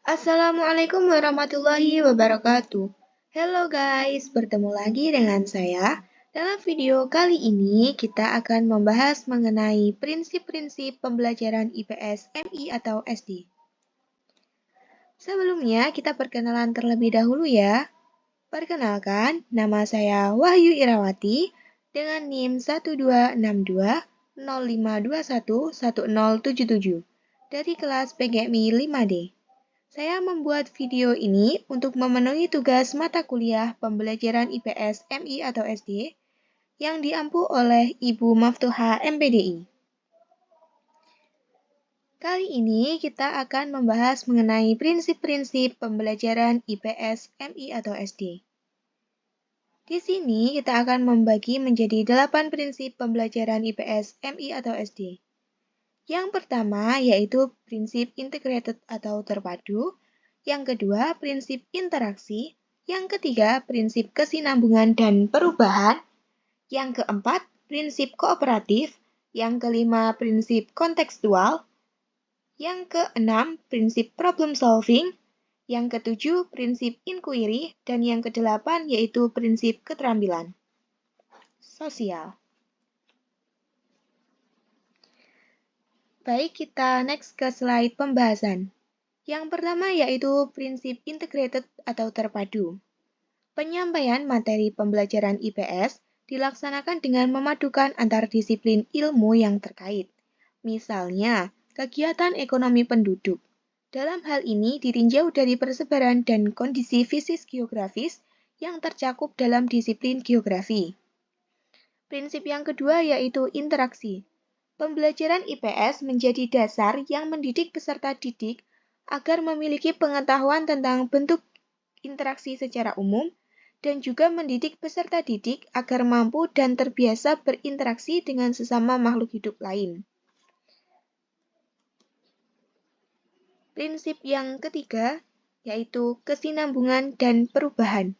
Assalamualaikum warahmatullahi wabarakatuh. Hello guys, bertemu lagi dengan saya. Dalam video kali ini kita akan membahas mengenai prinsip-prinsip pembelajaran IPS MI atau SD. Sebelumnya kita perkenalan terlebih dahulu ya. Perkenalkan, nama saya Wahyu Irawati dengan NIM 126205211077 dari kelas PGMI 5D. Saya membuat video ini untuk memenuhi tugas mata kuliah pembelajaran IPS MI atau SD yang diampu oleh Ibu Maftuha MPDI. Kali ini kita akan membahas mengenai prinsip-prinsip pembelajaran IPS MI atau SD. Di sini kita akan membagi menjadi 8 prinsip pembelajaran IPS MI atau SD. Yang pertama yaitu prinsip integrated atau terpadu, yang kedua prinsip interaksi, yang ketiga prinsip kesinambungan dan perubahan, yang keempat prinsip kooperatif, yang kelima prinsip kontekstual, yang keenam prinsip problem solving, yang ketujuh prinsip inquiry, dan yang kedelapan yaitu prinsip keterampilan sosial. Baik, kita next ke slide pembahasan. Yang pertama yaitu prinsip integrated atau terpadu. Penyampaian materi pembelajaran IPS dilaksanakan dengan memadukan antar disiplin ilmu yang terkait. Misalnya, kegiatan ekonomi penduduk. Dalam hal ini ditinjau dari persebaran dan kondisi fisis geografis yang tercakup dalam disiplin geografi. Prinsip yang kedua yaitu interaksi. Pembelajaran IPS menjadi dasar yang mendidik peserta didik agar memiliki pengetahuan tentang bentuk interaksi secara umum dan juga mendidik peserta didik agar mampu dan terbiasa berinteraksi dengan sesama makhluk hidup lain. Prinsip yang ketiga yaitu kesinambungan dan perubahan.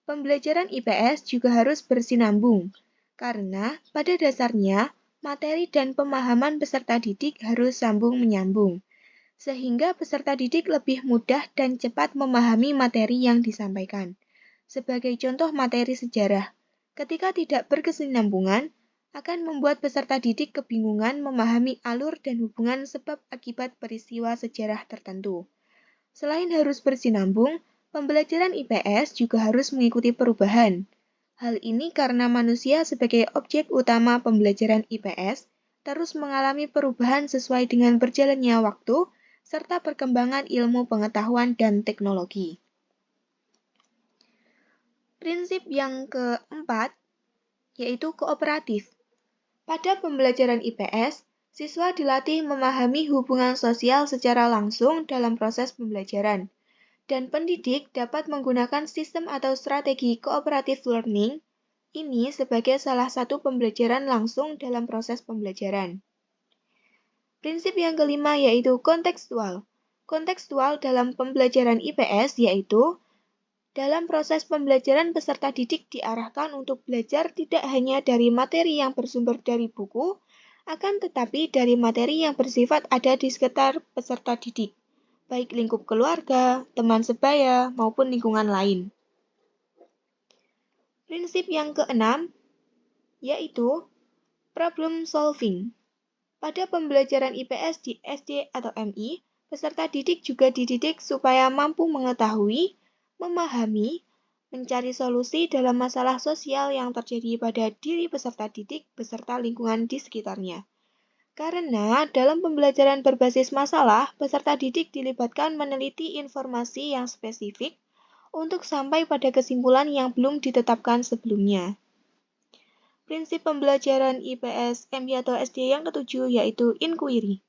Pembelajaran IPS juga harus bersinambung, karena pada dasarnya materi dan pemahaman peserta didik harus sambung-menyambung, sehingga peserta didik lebih mudah dan cepat memahami materi yang disampaikan. Sebagai contoh materi sejarah, ketika tidak berkesinambungan, akan membuat peserta didik kebingungan memahami alur dan hubungan sebab akibat peristiwa sejarah tertentu. Selain harus bersinambung, pembelajaran IPS juga harus mengikuti perubahan. Hal ini karena manusia sebagai objek utama pembelajaran IPS terus mengalami perubahan sesuai dengan berjalannya waktu serta perkembangan ilmu pengetahuan dan teknologi. Prinsip yang keempat yaitu kooperatif. Pada pembelajaran IPS, siswa dilatih memahami hubungan sosial secara langsung dalam proses pembelajaran, dan pendidik dapat menggunakan sistem atau strategi cooperative learning ini sebagai salah satu pembelajaran langsung dalam proses pembelajaran. Prinsip yang kelima yaitu kontekstual. Kontekstual dalam pembelajaran IPS yaitu dalam proses pembelajaran peserta didik diarahkan untuk belajar tidak hanya dari materi yang bersumber dari buku, akan tetapi dari materi yang bersifat ada di sekitar peserta didik, baik lingkup keluarga, teman sebaya, maupun lingkungan lain. Prinsip yang keenam yaitu problem solving. Pada pembelajaran IPS di SD atau MI, peserta didik juga dididik supaya mampu mengetahui, memahami, mencari solusi dalam masalah sosial yang terjadi pada diri peserta didik beserta lingkungan di sekitarnya. Karena dalam pembelajaran berbasis masalah, peserta didik dilibatkan meneliti informasi yang spesifik untuk sampai pada kesimpulan yang belum ditetapkan sebelumnya. Prinsip pembelajaran IPS MI atau SD yang ketujuh yaitu inquiry.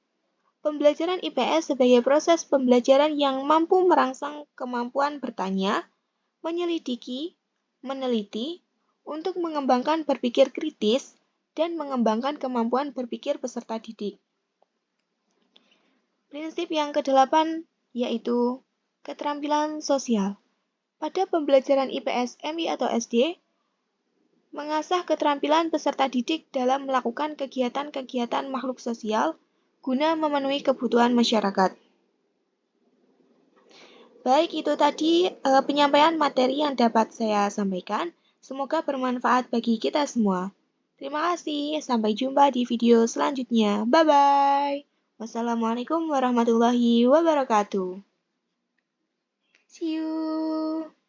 Pembelajaran IPS sebagai proses pembelajaran yang mampu merangsang kemampuan bertanya, menyelidiki, meneliti, untuk mengembangkan berpikir kritis, dan mengembangkan kemampuan berpikir peserta didik. Prinsip yang kedelapan yaitu keterampilan sosial. Pada pembelajaran IPS MI atau SD, mengasah keterampilan peserta didik dalam melakukan kegiatan-kegiatan makhluk sosial guna memenuhi kebutuhan masyarakat. Baik, itu tadi penyampaian materi yang dapat saya sampaikan. Semoga bermanfaat bagi kita semua. Terima kasih, sampai jumpa di video selanjutnya. Bye bye. Wassalamualaikum warahmatullahi wabarakatuh. See you.